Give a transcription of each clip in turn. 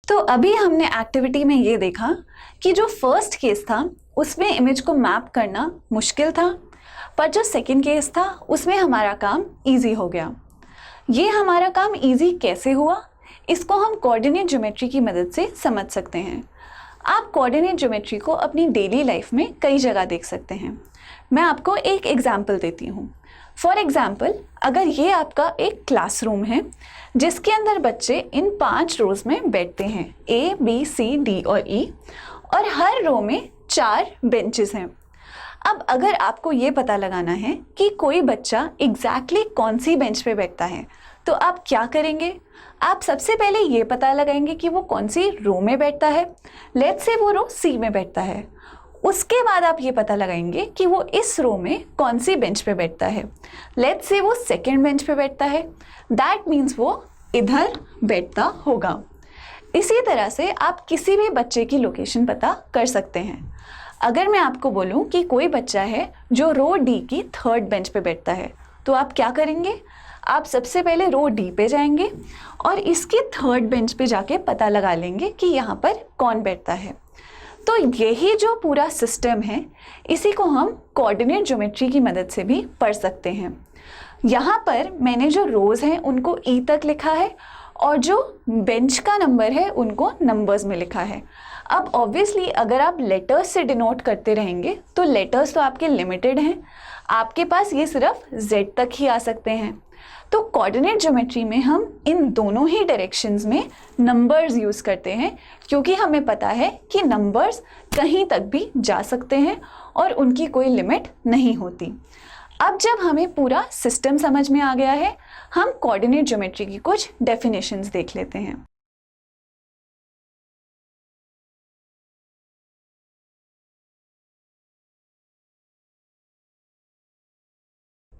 तो अभी हमने एक्टिविटी में ये देखा कि जो फर्स्ट केस था उसमें इमेज को मैप करना मुश्किल था, पर जो सेकंड केस था उसमें हमारा काम इजी हो गया। ये हमारा काम इजी कैसे हुआ, इसको हम कोऑर्डिनेट ज्योमेट्री की मदद से समझ सकते हैं। आप कोऑर्डिनेट ज्योमेट्री को अपनी डेली लाइफ में कई जगह देख सकते हैं। मैं आपको एक एग्जाम्पल देती हूँ। फॉर एग्जाम्पल, अगर ये आपका एक क्लासरूम है जिसके अंदर बच्चे इन 5 रोज में बैठते हैं, A, B, C, D और E, और हर रो में 4 बेंचेस हैं। अब अगर आपको ये पता लगाना है कि कोई बच्चा एग्जैक्टली कौन सी बेंच पे बैठता है, तो आप क्या करेंगे? आप सबसे पहले ये पता लगाएंगे कि वो कौन सी रो में बैठता है। लेट्स से वो रो C में बैठता है। उसके बाद आप ये पता लगाएंगे कि वो इस रो में कौन सी बेंच पे बैठता है। लेट्स से वो सेकंड बेंच पे बैठता है, दैट मीन्स वो इधर बैठता होगा। इसी तरह से आप किसी भी बच्चे की लोकेशन पता कर सकते हैं। अगर मैं आपको बोलूं कि कोई बच्चा है जो रो D की 3rd बेंच पे बैठता है, तो आप क्या करेंगे? आप सबसे पहले रो D पे जाएंगे और इसकी 3rd बेंच पे जाके पता लगा लेंगे कि यहाँ पर कौन बैठता है। तो यही जो पूरा सिस्टम है, इसी को हम कोऑर्डिनेट ज्योमेट्री की मदद से भी पढ़ सकते हैं। यहाँ पर मैंने जो रोज हैं उनको E तक लिखा है और जो बेंच का नंबर है उनको नंबर्स में लिखा है। अब ऑब्वियसली अगर आप लेटर्स से डिनोट करते रहेंगे तो लेटर्स तो आपके लिमिटेड हैं, आपके पास ये सिर्फ Z तक ही आ सकते हैं। तो कोऑर्डिनेट ज्योमेट्री में हम इन दोनों ही डायरेक्शंस में नंबर्स यूज़ करते हैं, क्योंकि हमें पता है कि नंबर्स कहीं तक भी जा सकते हैं और उनकी कोई लिमिट नहीं होती। अब जब हमें पूरा सिस्टम समझ में आ गया है, हम कोऑर्डिनेट ज्योमेट्री की कुछ डेफिनेशंस देख लेते हैं।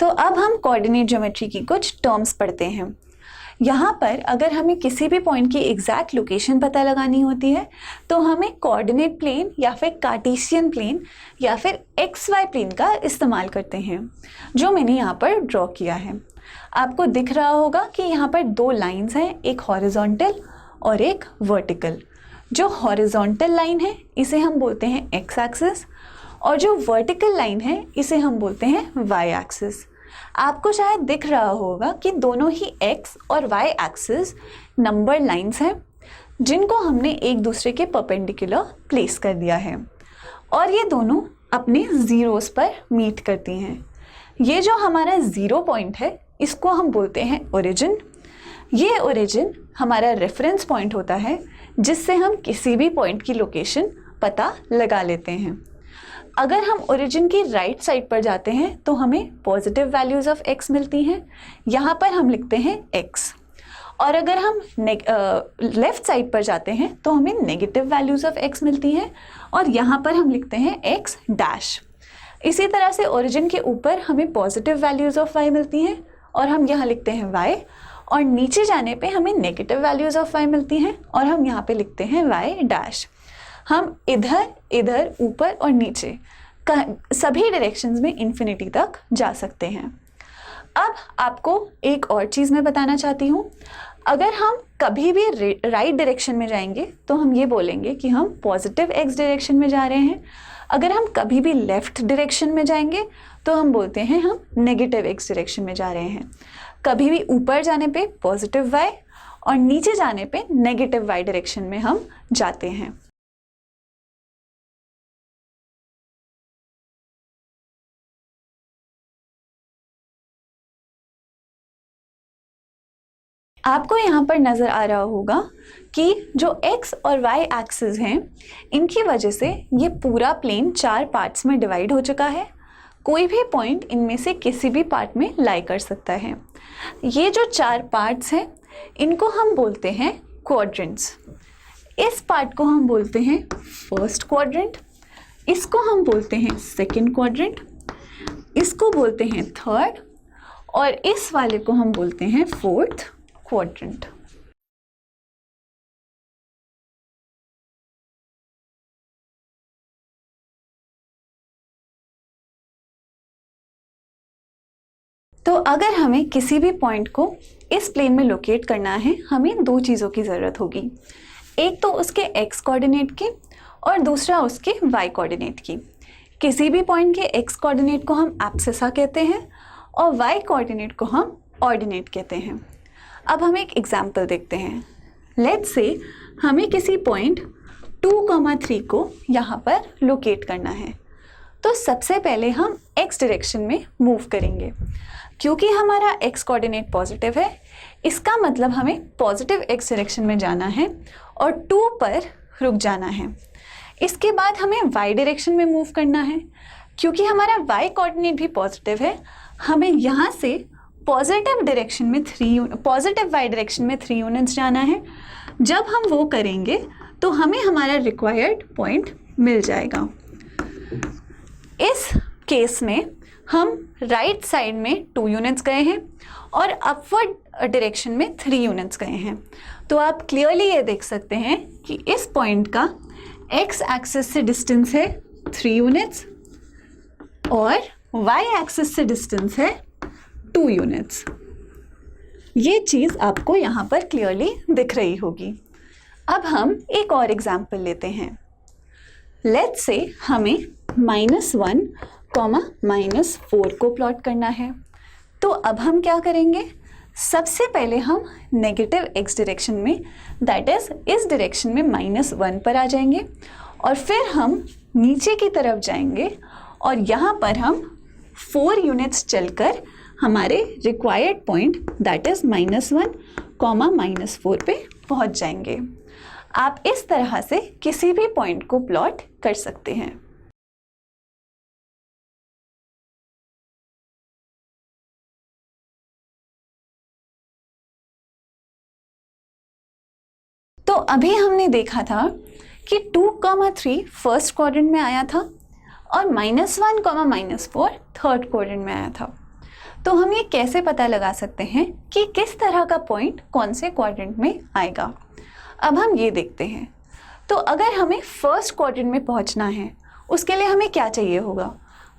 तो अब हम कोऑर्डिनेट ज्योमेट्री की कुछ टर्म्स पढ़ते हैं। यहाँ पर अगर हमें किसी भी पॉइंट की एग्जैक्ट लोकेशन पता लगानी होती है तो हमें कोऑर्डिनेट प्लेन या फिर कार्टेशियन प्लेन या फिर XY प्लेन का इस्तेमाल करते हैं, जो मैंने यहाँ पर ड्रॉ किया है। आपको दिख रहा होगा कि यहाँ पर 2 लाइंस हैं, एक हॉरिजॉन्टल और एक वर्टिकल। जो हॉरिजॉन्टल लाइन है इसे हम बोलते हैं X एक्सिस और जो वर्टिकल लाइन है इसे हम बोलते हैं Y एक्सिस। आपको शायद दिख रहा होगा कि दोनों ही X और Y एक्सिस नंबर लाइंस हैं जिनको हमने एक दूसरे के परपेंडिकुलर प्लेस कर दिया है और ये दोनों अपने जीरोस पर मीट करती हैं। ये जो हमारा 0 पॉइंट है इसको हम बोलते हैं ओरिजिन। ये ओरिजिन हमारा रेफरेंस पॉइंट होता है जिससे हम किसी भी पॉइंट की लोकेशन पता लगा लेते हैं। अगर हम ओरिजिन की राइट साइड पर जाते हैं तो हमें पॉजिटिव वैल्यूज़ ऑफ x मिलती हैं, यहाँ पर हम लिखते हैं x। और अगर हम लेफ़्ट साइड पर जाते हैं तो हमें नेगेटिव वैल्यूज़ ऑफ x मिलती हैं और यहाँ पर हम लिखते हैं x डैश। इसी तरह से ओरिजिन के ऊपर हमें पॉजिटिव वैल्यूज़ ऑफ y मिलती हैं और हम यहाँ लिखते हैं y, और नीचे जाने पे हमें नेगेटिव वैल्यूज़ ऑफ y मिलती हैं और हम यहाँ पे लिखते हैं y डैश। हम इधर इधर ऊपर और नीचे सभी डायरेक्शंस में इन्फिनिटी तक जा सकते हैं। अब आपको एक और चीज़ मैं बताना चाहती हूँ। अगर हम कभी भी राइट डायरेक्शन में जाएंगे तो हम ये बोलेंगे कि हम पॉजिटिव x डायरेक्शन में जा रहे हैं। अगर हम कभी भी लेफ़्ट डायरेक्शन में जाएंगे तो हम बोलते हैं हम नेगेटिव x डायरेक्शन में जा रहे हैं। कभी भी ऊपर जाने पे पॉजिटिव y और नीचे जाने पे नेगेटिव y डायरेक्शन में हम जाते हैं। आपको यहाँ पर नज़र आ रहा होगा कि जो x और y एक्सिस हैं इनकी वजह से ये पूरा प्लेन 4 पार्ट्स में डिवाइड हो चुका है। कोई भी पॉइंट इनमें से किसी भी पार्ट में लाई कर सकता है। ये जो 4 पार्ट्स हैं इनको हम बोलते हैं क्वाड्रेंट्स। इस पार्ट को हम बोलते हैं फर्स्ट क्वाड्रेंट, इसको हम बोलते हैं सेकंड क्वाड्रेंट, इसको बोलते हैं थर्ड और इस वाले को हम बोलते हैं फोर्थ क्वाड्रेंट। तो अगर हमें किसी भी पॉइंट को इस प्लेन में लोकेट करना है, हमें 2 चीज़ों की ज़रूरत होगी। एक तो उसके x कोऑर्डिनेट की और दूसरा उसके y कोऑर्डिनेट की। किसी भी पॉइंट के x कोऑर्डिनेट को हम एब्सिसा कहते हैं और y कोऑर्डिनेट को हम ऑर्डिनेट कहते हैं। अब हम एक एग्जाम्पल देखते हैं। लेट्स से हमें किसी पॉइंट 2,3 को यहाँ पर लोकेट करना है। तो सबसे पहले हम x डायरेक्शन में मूव करेंगे। क्योंकि हमारा x कोऑर्डिनेट पॉजिटिव है, इसका मतलब हमें पॉजिटिव x डायरेक्शन में जाना है और 2 पर रुक जाना है। इसके बाद हमें y डायरेक्शन में मूव करना है। क्योंकि हमारा y कोऑर्डिनेट भी पॉजिटिव है, हमें यहाँ से पॉजिटिव डायरेक्शन में पॉजिटिव y डायरेक्शन में 3 यूनिट्स जाना है। जब हम वो करेंगे तो हमें हमारा रिक्वायर्ड पॉइंट मिल जाएगा। इस केस में हम राइट साइड में 2 यूनिट्स गए हैं और अपवर्ड डायरेक्शन में 3 यूनिट्स गए हैं। तो आप क्लियरली ये देख सकते हैं कि इस पॉइंट का x एक्सिस से डिस्टेंस है 3 यूनिट्स और y एक्सिस से डिस्टेंस है 2 यूनिट्स। ये चीज़ आपको यहाँ पर क्लियरली दिख रही होगी। अब हम एक और एग्जाम्पल लेते हैं। लेट्स से हमें -1, -4 को प्लॉट करना है। तो अब हम क्या करेंगे? सबसे पहले हम नेगेटिव x डायरेक्शन में, दैट इज इस डायरेक्शन में -1 पर आ जाएंगे और फिर हम नीचे की तरफ जाएंगे और यहाँ पर हम 4 यूनिट्स चलकर हमारे रिक्वायर्ड पॉइंट दैट इज -1, -4 पे पहुँच जाएंगे। आप इस तरह से किसी भी पॉइंट को प्लॉट कर सकते हैं। तो अभी हमने देखा था कि 2,3 फर्स्ट क्वाड्रेंट में आया था और -1, -4 थर्ड क्वाड्रेंट में आया था। तो हम ये कैसे पता लगा सकते हैं कि किस तरह का पॉइंट कौन से क्वाड्रेंट में आएगा? अब हम ये देखते हैं। तो अगर हमें फर्स्ट क्वाड्रेंट में पहुंचना है, उसके लिए हमें क्या चाहिए होगा?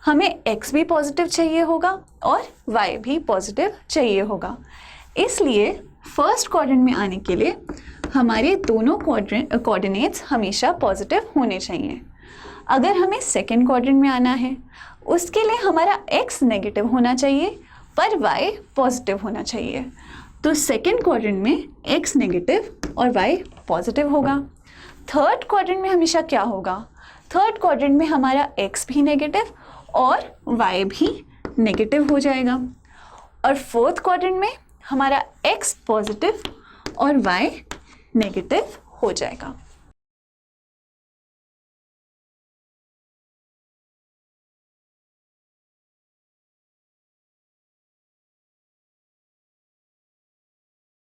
हमें x भी पॉजिटिव चाहिए होगा और y भी पॉजिटिव चाहिए होगा। इसलिए फर्स्ट क्वाड्रेंट में आने के लिए हमारे दोनों कोऑर्डिनेट्स हमेशा पॉजिटिव होने चाहिए। अगर हमें सेकंड क्वाड्रेंट में आना है, उसके लिए हमारा x नेगेटिव होना चाहिए पर y पॉजिटिव होना चाहिए। तो सेकंड क्वाड्रेंट में x नेगेटिव और y पॉजिटिव होगा। थर्ड क्वाड्रेंट में हमेशा क्या होगा? थर्ड क्वाड्रेंट में हमारा x भी नेगेटिव और y भी नेगेटिव हो जाएगा। और फोर्थ क्वाड्रेंट में हमारा x पॉजिटिव और y नेगेटिव हो जाएगा।